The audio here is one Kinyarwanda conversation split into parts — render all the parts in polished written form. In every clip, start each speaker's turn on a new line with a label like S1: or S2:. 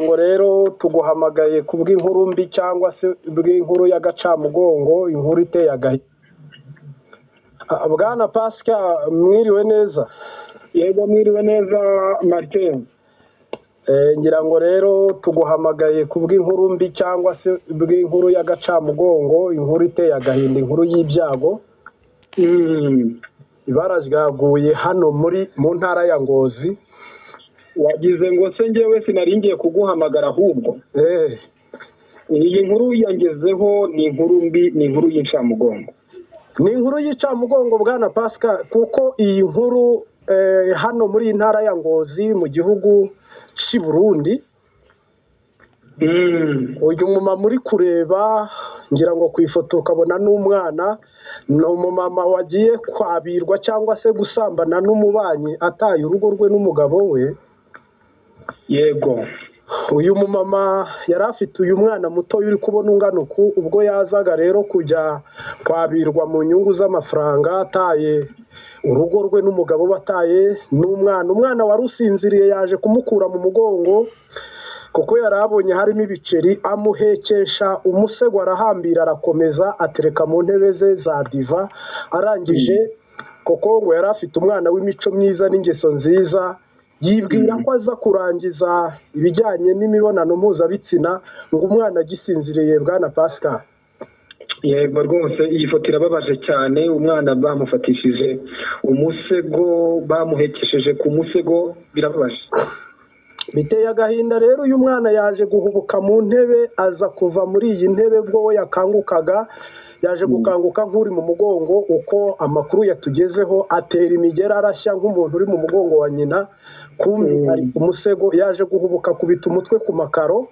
S1: ngo rero tuguhamagaye kubw'inkuru mbi cyangwa se bw'inkuru y'agacamugongo, inkuru iteye agahinda. Bwana Pascal, mwiriwe neza?
S2: Yego mwiriwe neza Martin.
S1: Ngira ngo rero tuguhamagaye kubw'inkuru mbi cyangwa se bw'inkuru y'agacamugongo, inkuru iteye agahinda, inkuru y'ibyago. Ibara ryaguye hano mu ntara ya Ngozi.
S2: Wagize ngo se njyewe sinaringiye kuguhamagara ahubwo. Iyi nkuru yangezeho ni inkuru mbi, ni inkuru y'incamugongo.
S1: Ni inkuru y'incamugongo Bwana Pascal, kuko iyi nkuru hano muri ntara ya Ngozi mu gihugu cy'i Burundi. Uyu mumama muri kureba, ngira ngo ku ifoto ukabona n'umwana, ni umumama wagiye kwabirwa cyangwa se gusambana n'umubanyi ataye urugo rwe n'umugabo we.
S2: Yego.
S1: Uyu mumama yari afite uyu mwana muto uri kubona ungana uku, ubwo yazaga rero kujya kwabirwa mu nyungu z'amafaranga, ataye urugo rwe n'umugabo bataye n'umwana. Umwana wari usinziriye yaje kumukura mu mugongo kuko yari abonye harimo ibiceri, amuhekesha umusego, arahambira, arakomeza atereka mu ntebe ze za diva. Arangije kuko ngo yari afite umwana w'imico myiza n'ingeso nziza, yibwira ko aza kurangiza ibijyanye n'imibonano mpuzabitsina ngo umwana agisinziriye. Bwana Pascal.
S2: Yego rwose iyi foto irababaje cyane. Umwana bamufatishije umusego, bamuhekesheje ku musego, birababaje.
S1: Biteye agahinda rero. Uyu mwana yaje guhubuka mu ntebe, aza kuva muri iyi ntebe bwo we yakangukaga, yaje gukanguka nk'uri mu mugongo. Uko amakuru yatugezeho, atera imigeri arashya nk'umuntu uri mu mugongo wa nyina, kumbi ari ku musego. Yaje guhubuka kubita umutwe ku makaro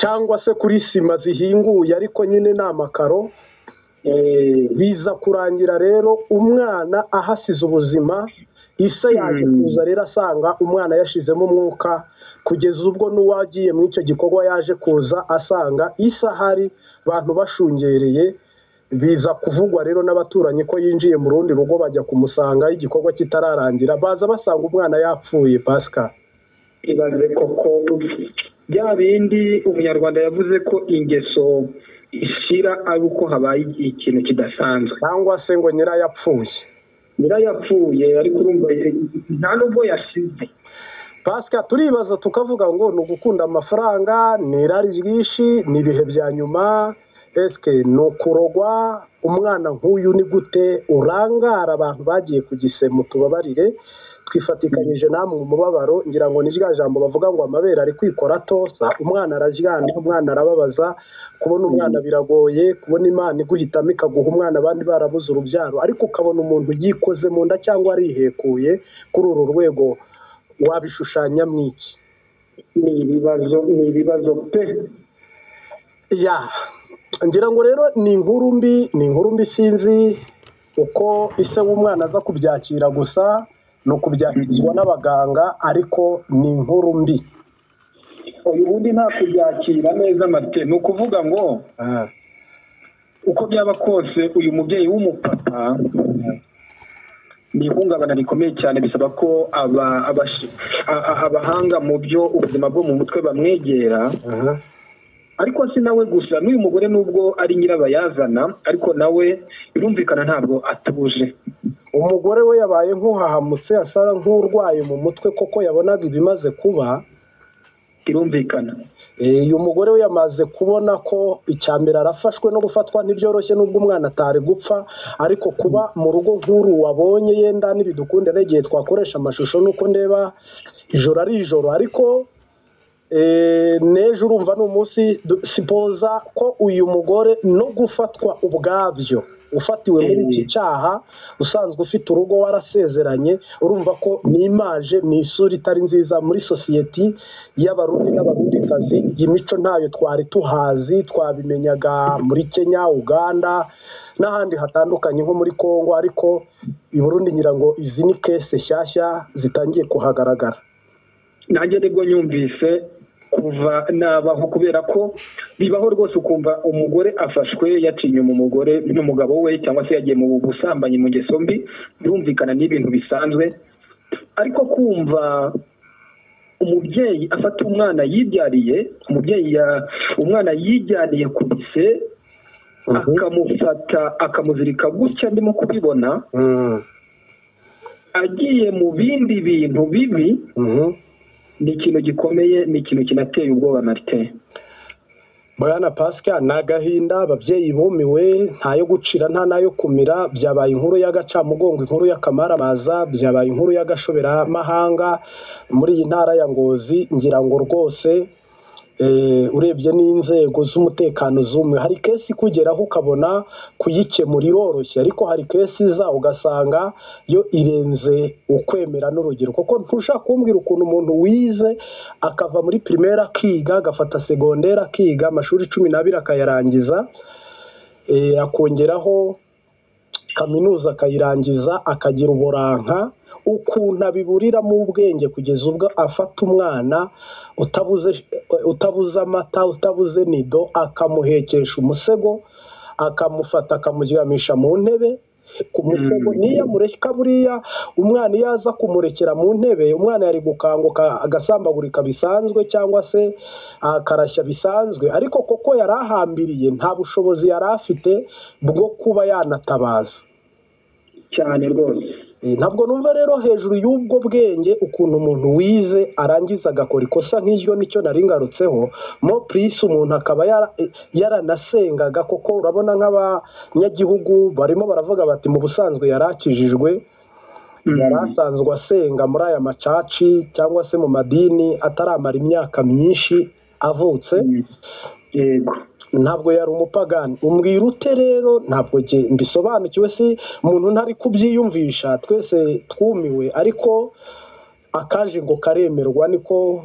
S1: cyangwa se kuri sima zihinguye, ariko nyine ni amakaro. Biza kurangira rero umwana ahasize ubuzima. Ise yaje kuza rero asanga umwana yashizemo umwuka, kugeza ubwo n'uwagiye muri icyo gikorwa yaje kuza asanga ise ahari, abantu bashungereye. Biza kuvugwa rero n'abaturanyi ko yinjiye mu rundi rugo, bajya kumusanga igikorwa kitararangira, baza basanga umwana yapfuye. Pascal,
S2: ibaze koko bya bindi umunyarwanda yavuze ko ingeso ishira ari uko habaye ikintu kidasanzwe,
S1: cyangwa se ngo nyirayapfuye.
S2: Nyirayapfuye ariko urumva nta nubwo yashize.
S1: Pascal, turibaza tukavuga ngo ni ugukunda amafaranga, ni irari ryinshi, ni ibihe bya nyuma, eske ni ukurogwa? Umwana nk'uyu ni gute urangara? Abantu bagiye ku gisemu, tubabarire, twifatikanyije namwe mu mubabaro. Ngira ngo ni rya jambo bavuga ngo amabere ari kwikora atosa. Umwana araryana, umwana arababaza. Kubona umwana biragoye, kubona Imana iguhitamo ikaguha umwana abandi barabuze urubyaro, ariko ukabona umuntu yikoze mu nda cyangwa arihekuye kuri uru rwego, wabishushanya mwiki?
S2: Ni ibibazo pe.
S1: Ya, ngira ngo rero ni inkuru mbi, ni inkuru mbi. Sinzi uko ise w'umwana aza kubyakira, gusa ni ukubyakirizwa n'abaganga, ariko ni inkuru mbi.
S2: Uyu wundi nta kubyakira neza Martin. Ni ukuvuga ngo uko byaba kose uyu mubyeyi w'umupapa ni ihungabana rikomeye cyane. Bisaba ko abahanga mu byo ubuzima bwo mu mutwe bamwegera. Ariko si nawe gusa, n'uyu mugore nubwo ari nyirabayazana, ariko nawe birumvikana ntabwo atuje.
S1: Umugore we yabaye nk'uhahamutse, asa nk'urwaye mu mutwe koko, yabonaga ibimaze kuba.
S2: Birumvikana.
S1: Uyu mugore we yamaze kubona ko icyambere arafashwe no gufatwa ntibyoroshye, nubwo umwana atari gupfa, ariko kuba mu rugo nk'uru wabonye, yenda n'ibidukunde n'igihe twakoresha amashusho nuko ndeba ijoro ari ijoro, ariko n'ejo urumva ni umunsi. Sipoza ko uyu mugore no gufatwa ubwabyo, ufatiwe muri iki cyaha, usanzwe ufite urugo warasezeranye, urumva ko ni imaje, ni isura itari nziza muri sosiyete y'abarundi n'abarundikazi. Imico ntayo twari tuhazi, twabimenyaga muri Kenya, Uganda n'ahandi hatandukanye nko muri Kongo, ariko i Burundi ngira ngo izi ni kese shyashya zitangiye kuhagaragara.
S2: Nanjye nibwo nyumvise kuva nabaho, kubera ko bibaho rwose ukumva umugore afashwe yacinye mu mugore n'umugabo we, cyangwa se yagiye mu busambanyi, mu ngeso mbi. Birumvikana n'ibintu bisanzwe, ariko kumva umubyeyi afata umwana yibyariye, umwana yijyaniye ku bise, akamufata akamuzirika gutya ndimo kubibona, agiye mu bindi bintu bibi, ni ikintu gikomeye, ni ikintu kinateye ubwoba Martin.
S1: Bwana Pascal, ni agahinda, ababyeyi bumiwe, ntayo gucira nta nayo kumira, byabaye inkuru y'agacamugongo, inkuru y'akamaramaza, byabaye inkuru y'agashoberamahanga muri iyi ntara ya Ngozi. Ngira ngo rwose urebye n'inzego z'umutekano zumwe, hari kesi kugeraho ukabona kuyikemura iroroshye, ariko hari kesi iza ugasanga yo irenze ukwemera n'urugero. Kuko ntushaka kumbwira ukuntu umuntu wize akava muri primaire akiga, agafata secondaire akiga amashuri 12 akayarangiza, akongeraho kaminuza akayirangiza, akagira uburanka, ukuntu abiburiramo ubwenge kugeza ubwo afata umwana utabuze amata, utabuze nido, akamuhekesha umusego, akamufata akamuryamisha mu ntebe ku musego. Niyo amureka buriya umwana iyo aza kumurekera mu ntebe, umwana yari gukanguka agasambagurika bisanzwe cyangwa se akarashya bisanzwe, ariko koko yari ahambiriye, nta bushobozi yari afite bwo kuba yanatabaza
S2: cyane rwose.
S1: Ntabwo numva rero hejuru y'ubwo bwenge ukuntu umuntu wize arangiza agakora ikosa nk'iryo, nicyo nari ngarutseho mo plus umuntu akaba yaranasengaga. Koko urabona nk'abanyagihugu barimo baravuga bati mu busanzwe yarakijijwe, yarasanzwe asenga muri aya macaci cyangwa se mu madini ataramara imyaka myinshi avutse.
S2: Yego,
S1: ntabwo yari umupagani. Umbwira ute rero? Ntabwo mbisobanukiwe, si umuntu ntari kubyiyumvisha, twese twumiwe, ariko akaje ngo karemerwa, niko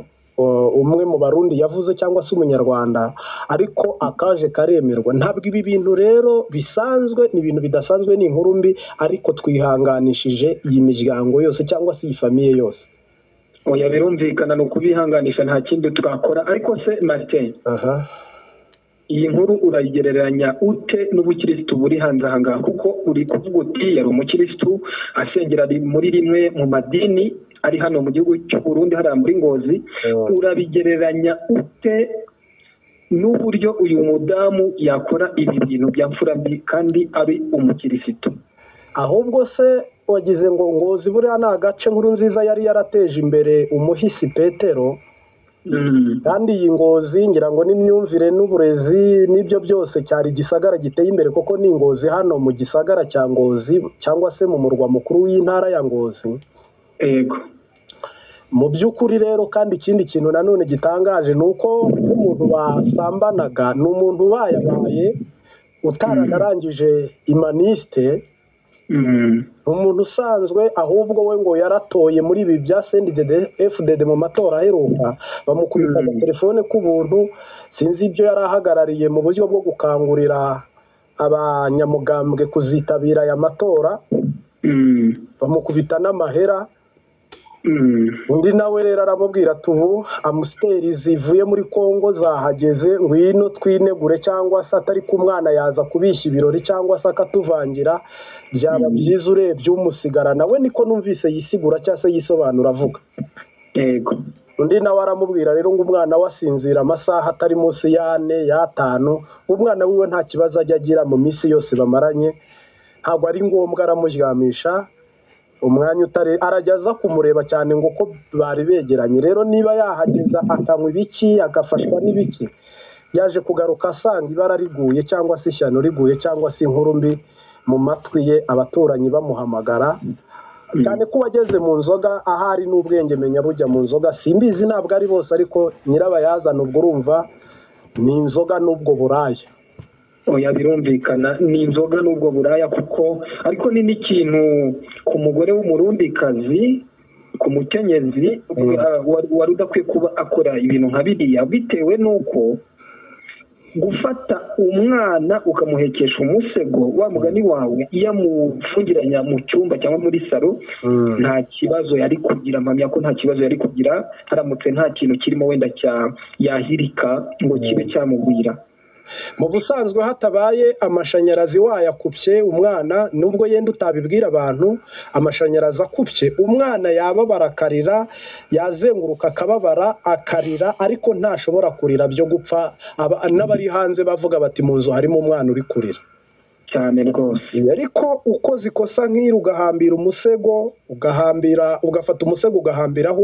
S1: umwe mu barundi yavuze cyangwa se umunyarwanda, ariko akaje karemerwa. Ntabwo ibi bintu rero bisanzwe, ni ibintu bidasanzwe, ni inkuru mbi, ariko twihanganishije iyi miryango yose cyangwa se iyi famiye yose.
S2: Oya, birumvikana, ni ukubihanganisha, nta kindi twakora. Ariko se Martin, iyi nkuru urayigereranya ute n'ubukirisitu buri hanze aha ngaha? Kuko uri kuvuga uti yari umukirisitu asengera muri rimwe mu madini ari hano mu gihugu cy'u Burundi hariya muri Ngozi. Urabigereranya ute n'uburyo uyu mudamu yakora ibi bintu bya mfurambi kandi ari umukirisitu?
S1: Ahubwo se wagize ngo Ngozi buriya ni agace nkuru nziza yari yarateje imbere umuhisi Petero, kandi iyi Ngozi ngira ngo n'imyumvire n'uburezi n'ibyo byose cyari igisagara giteye imbere, koko ni Ngozi hano mu gisagara cya Ngozi cyangwa se mu murwa mukuru w'intara ya Ngozi.
S2: Yego,
S1: mu by'ukuri rero, kandi ikindi kintu nanone gitangaje ni uko umuntu basambanaga ni umuntu bayabaye utaranarangije imaniste, umuntu usanzwe, ahubwo we ngo yaratoye muri ibi bya CNDD-FDD mu matora aheruka, bamukubita telefone k'ubuntu, sinzi ibyo yari ahagarariye mu buryo bwo gukangurira abanyamugambwe kuzitabira aya matora, bamukubita n'amahera. Undi nawe rero aramubwira ati ubu amusiteri zivuye muri Kongo zahageze, ngwino twinegure, cyangwa se atari ku mwana yaza kubishya ibirori cyangwa se akatuvangira, byaba byiza urebye umusigara. Nawe niko numvise yisigura cyangwa se yisobanura avuga.
S2: Yego,
S1: undi nawe aramubwira rero ngo umwana wasinzira amasaha atari munsi y'ane y'atanu, umwana wiwe nta kibazo ajya agira mu minsi yose bamaranye, ntabwo ari ngombwa aramuryamisha umwanya utari arajya aza kumureba cyane ngo uko bari begeranye. Rero niba yahageza akanywa ibiki, agafashwa n'ibiki, yaje kugaruka asanga ibara riguye cyangwa se ishyano riguye cyangwa se inkuru mbi mu matwi ye, abaturanyi bamuhamagara cyane ko wageze mu nzoga. Ahari n'ubwenge menya bujya mu nzoga, simbizi ntabwo ari bose, ariko nyirabayazana ubwo urumva ni inzoga n'ubwo buraya.
S2: Oya, birumvikana, ni inzoga n'ubwo buraya kuko, ariko ni n'ikintu ku mugore w'umurundikazi, ku mukenyezi wari udakwiye kuba akora ibintu nka biriya, bitewe n'uko gufata umwana ukamuhekesha umusego, wa mugani wawe, iyo amufungiranya mu cyumba cyangwa muri salo, nta kibazo yari kugira. Mpamya ko nta kibazo yari kugira haramutse nta kintu kirimo wenda yahirika ngo kibe cyamugwira.
S1: mu busanzwe hatabaye amashanyarazi wayakupye umwana nubwo yenda utabibwira abantu amashanyarazi akupye umwana yababara akarira yazenguruka akababara akarira ariko ntashobora kurira byo gupfa n'abari hanze bavuga bati mu nzu harimo umwana uri kurira
S2: cyane rwose
S1: ariko uko zikosa nk'iri ugahambira umusego ugafata umusego ugahambiraho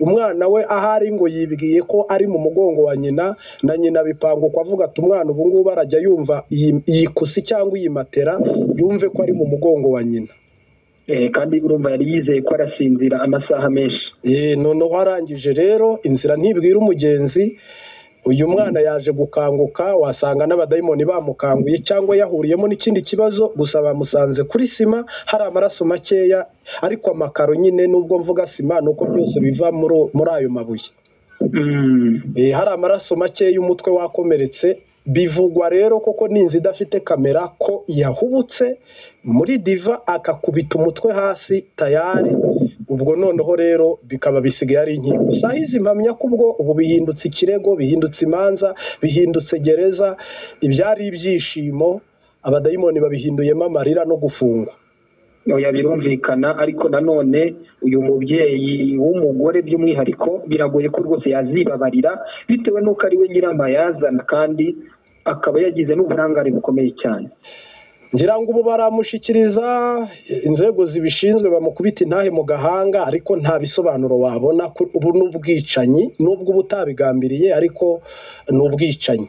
S1: umwana we ahari ngo yibwiye ko ari mu mugongo wa nyina na nyina bipanguka avuga ati umwana ubu ngubu arajya yumva iyi kusi cyangwa iyi matera yumve ko ari mu mugongo wa nyina
S2: kandi urumva yari yizeye ko arasinzira amasaha menshi
S1: noneho arangije rero inzira ntibwira umugenzi uyu mwana yaje gukanguka wasanga n'abadayimoni bamukanguye cyangwa yahuriyemo n'ikindi kibazo gusa bamusanze kuri sima hari amaraso makeya ariko amakaro nyine nubwo mvuga sima nuko byose biva muri ayo mabuye hari amaraso makeya umutwe wakomeretse bivugwa rero koko n'inzu idafite kamera ko yahubutse muri diva akakubita umutwe hasi tayari ubwo noneho rero bikaba bisigaye ari inkiko saa hizi mpamya ko ubwo ubu bihindutse ikirego bihindutse imanza bihindutse gereza ibyari ibyishimo abadayimoni babihinduyemo amarira no gufungwa
S2: birumvikana ariko nanone uyu mubyeyi w'umugore by'umwihariko biragoye ko rwose yazibabarira bitewe n'uko ari we nyiramayazana kandi akaba yagize n'uburangare bukomeye cyane
S1: ngira ngo ubu baramushyikiriza inzego zibishinzwe bamukubita intahe mu gahanga ariko nta bisobanuro wabona ubu n'ubwicanyi nubwo uba utabigambiriye ariko ni ubwicanyi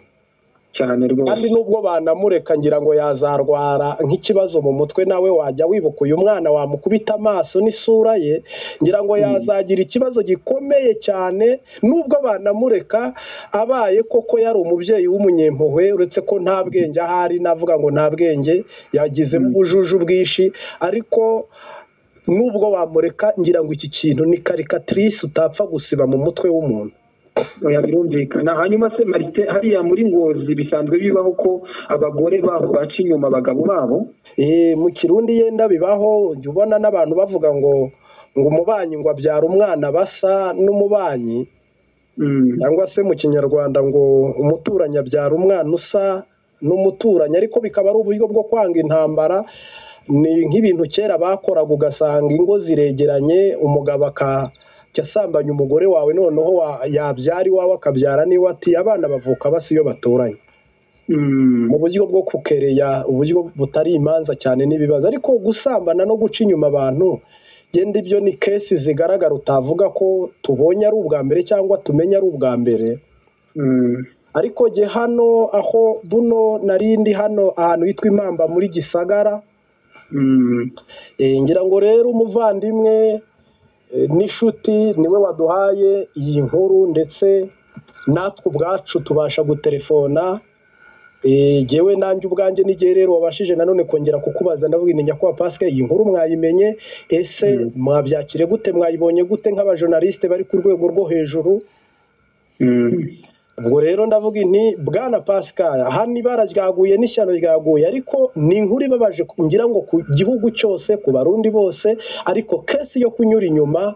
S2: cyane rwose
S1: kandi nubwo banamureka ngira ngo yazarwara nk'ikibazo mu mutwe nawe wajya wibuka uyu mwana wamukubita amaso n'isura ye ngira ngo yazagira ikibazo gikomeye cyane nubwo banamureka abaye koko yari umubyeyi w'umunyempuhwe uretse ko nta bwenge ahari navuga ngo nta bwenge yagizemo ubujuju bwinshi ariko nubwo bamureka ngira ngo iki kintu ni karikatrice utapfa gusiba mu mutwe w'umuntu
S2: birumvikana hanyuma se Marite hariya muri Ngozi bisanzwe bibaho ko abagore babo baca inyuma abagabo babo
S1: mu Kirundi yenda bibaho jya ubona n'abantu bavuga ngo umubanyi ngo abyara umwana basa n'umubanyi cyangwa se mu Kinyarwanda ngo umuturanyi abyara umwana usa n'umuturanyi ariko bikaba ari uburyo bwo kwanga intambara ni nk'ibintu kera bakoraga ugasanga ingo ziregeranye umugabo asambanya umugore wawe noneho yabyara iwawe akabyara niwe ati abana bavuka basi iyo baturanye mu buryo bwo kukereya uburyo butari imanza cyane n'ibibazo ariko gusambana no guca inyuma abantu genda ibyo ni kesi zigaragara utavuga ko tubonye ari ubwa mbere cyangwa tumenye ari ubwa mbere ariko jye hano aho buno narindi hano ahantu hitwa Impamba muri Gisagara ngira ngo rero umuvandimwe n'ishuti niwe waduhaye iyi nkuru ndetse natwe ubwacu tubasha gutelefona yewe nanjye ubwanjye n'igihe rero wabashije nanone kongera kukubaza ndavuga ni nyakubahwa Pascal iyi nkuru mwayimenye ese mwabyakire gute mwayibonye gute nk'abajournaliste bari ku rwego rwo hejuru ubwo rero ndavuga nti bwana Pascal hano ibara ryaguye n'ishyano ryaguye ariko ni inkuru ibabaje ngira ngo ku gihugu cyose ku barundi bose ariko kesi yo kunyura inyuma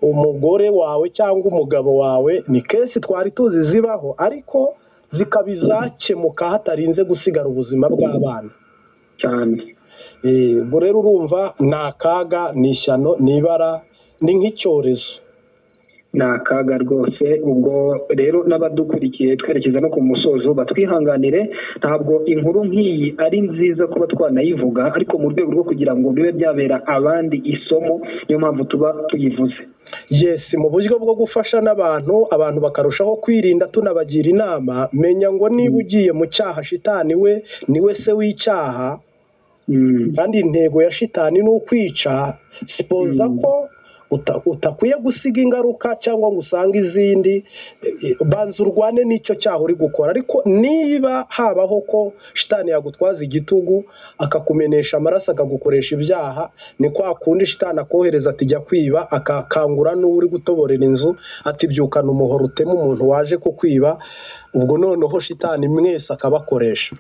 S1: umugore wawe cyangwa umugabo wawe ni kesi twari tuzi zibaho ariko zikaba izakemuka hatarinze gusigara ubuzima bw'abana
S2: cyane
S1: ubwo rero urumva ni akaga ni ishyano ni ibara ni nk'icyorezo
S2: ni akaga rwose ubwo rero n'abadukurikiye twerekeza no ku musozo batwihanganire ntabwo inkuru nk'iyi ari nziza kuba twanayivuga ariko mu rwego rwo kugira ngo bibe byabera abandi isomo niyo mpamvu tuba tuyivuze
S1: mu buryo bwo gufasha n'abantu abantu bakarushaho kwirinda tunabagira inama menya ngo niba ugiye mu cyaha shitani we niwe se w'icyaha kandi intego ya shitani ni ukwica sipoza ko utakwiye gusiga ingaruka cyangwa ngo usange izindi banza urwane n'icyo cyaha uri gukora ariko niba habaho ko shitani yagutwaza igitugu akakumenesha amaraso akagukoresha ibyaha ni kwa kundi shitani akohereza ati jya kwiba akakangura n'uri gutoborera inzu ati byukana umuhoro utema umuntu waje kukwiba ubwo noneho shitani mwese akabakoresha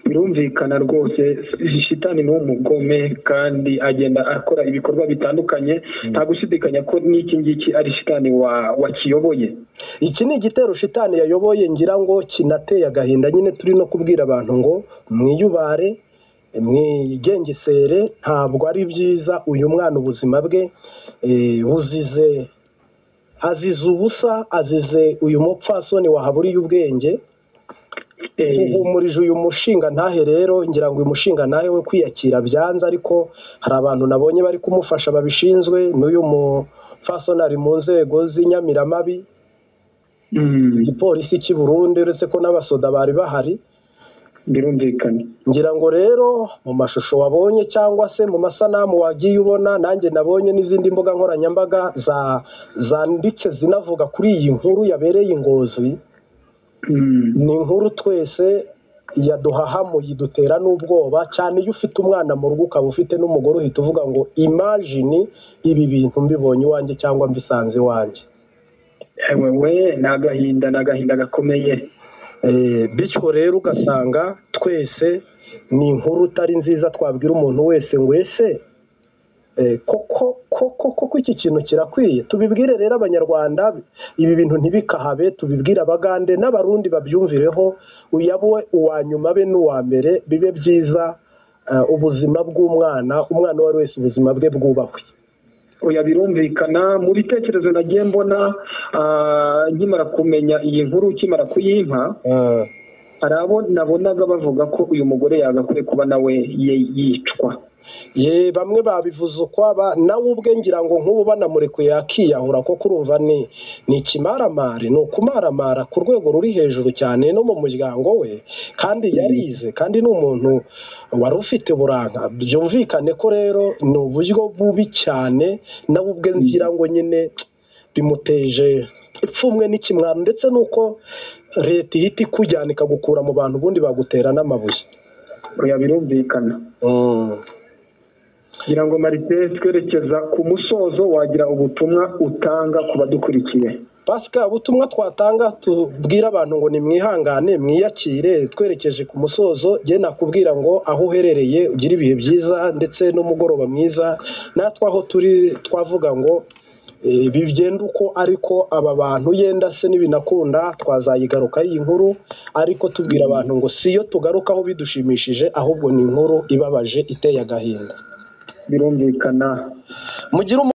S2: birumvikana rwose shitani ni umugome kandi agenda akora ibikorwa bitandukanye nta gushidikanya ko n'iki ngiki ari shitani wakiyoboye
S1: iki ni igitero shitani yayoboye ngira ngo kinateye agahinda nyine turi no kubwira abantu ngo mwiyubare mwigengesere ntabwo ari byiza uyu mwana ubuzima bwe azize ubusa azize uyu mupfasoni wahaburiye ubwenge uhumurije uyu mushinga ntahe rero ngira ngo uyu mushinga ntahe we kwiyakira byanze ariko hari abantu nabonye bari kumufasha babishinzwe n'uyu mupfasoni ari mu nzego z'inyamiramabi igipolisi cy'i Burundi uretse ko n'abasoda bari bahari
S2: birumvikana
S1: ngira ngo rero mu mashusho wabonye cyangwa se mu masanamu wagiye ubona nanjye nabonye n'izindi mbuga nkoranyambaga zanditse zinavuga kuri iyi nkuru yabereye Ngozi ni inkuru twese yaduhahamuye idutera n'ubwoba cyane iyo ufite umwana mu rugo ukaba ufite n'umugore uhita uvuga ngo imagine ibi bintu mbibonye iwanjye cyangwa mbisanze iwanjye
S2: we ni agahinda gakomeye
S1: bityo rero ugasanga twese ni inkuru utari nziza twabwira umuntu wese ngo ese koko iki kintu kirakwiye tubibwire rero abanyarwanda ibi bintu ntibikahabe tubibwire abagande n'abarundi babyumvireho uyabe uwa nyuma be n'uwa mbere bibe byiza ubuzima bw'umwana uwo ari wese ubuzima bwe bwubahwe
S2: oya birumvikana mu bitekerezo nagiye mbona nkimara kumenya iyi nkuru ukimara kuyimpa hari abo nabonaga bavuga ko uyu mugore yagakwiye kuba nawe yicwa
S1: bamwe babivuze ukwaba nawe ubwe ngira ngo nk'ubu banamurekuye yakiyahura ko kurumva ni ikimaramare ni ukumaramara ku rwego ruri hejuru cyane no mu muryango we kandi yarize kandi ni umuntu wari ufite uburanga byumvikane ko rero ni uburyo bubi cyane nawe ubwe ngira ngo nyine bimuteje ipfumwe n'ikimwaro ndetse n'uko leta ihita ikujyana ikagukura mu bantu ubundi bagutera n'amabuye
S2: oya birumvikana kugira ngo Marite twerekeza ku musozo wagira ubutumwa utanga ku badukurikiye
S1: Pascal ubutumwa twatanga tubwira abantu ngo nimwihangane mwiyakire twerekeje ku musozo je nakubwira ngo aho uherereye ugira ibihe byiza ndetse n'umugoroba mwiza natwe aho turi twavuga ngo bigenda uko ariko aba bantu yenda se n'ibinakunda twazayigaruka iyi nkuru ariko tubwira abantu ngo siyo tugarukaho bidushimishije ahubwo ni inkuru ibabaje iteye agahinda
S2: birumvikana
S1: mugira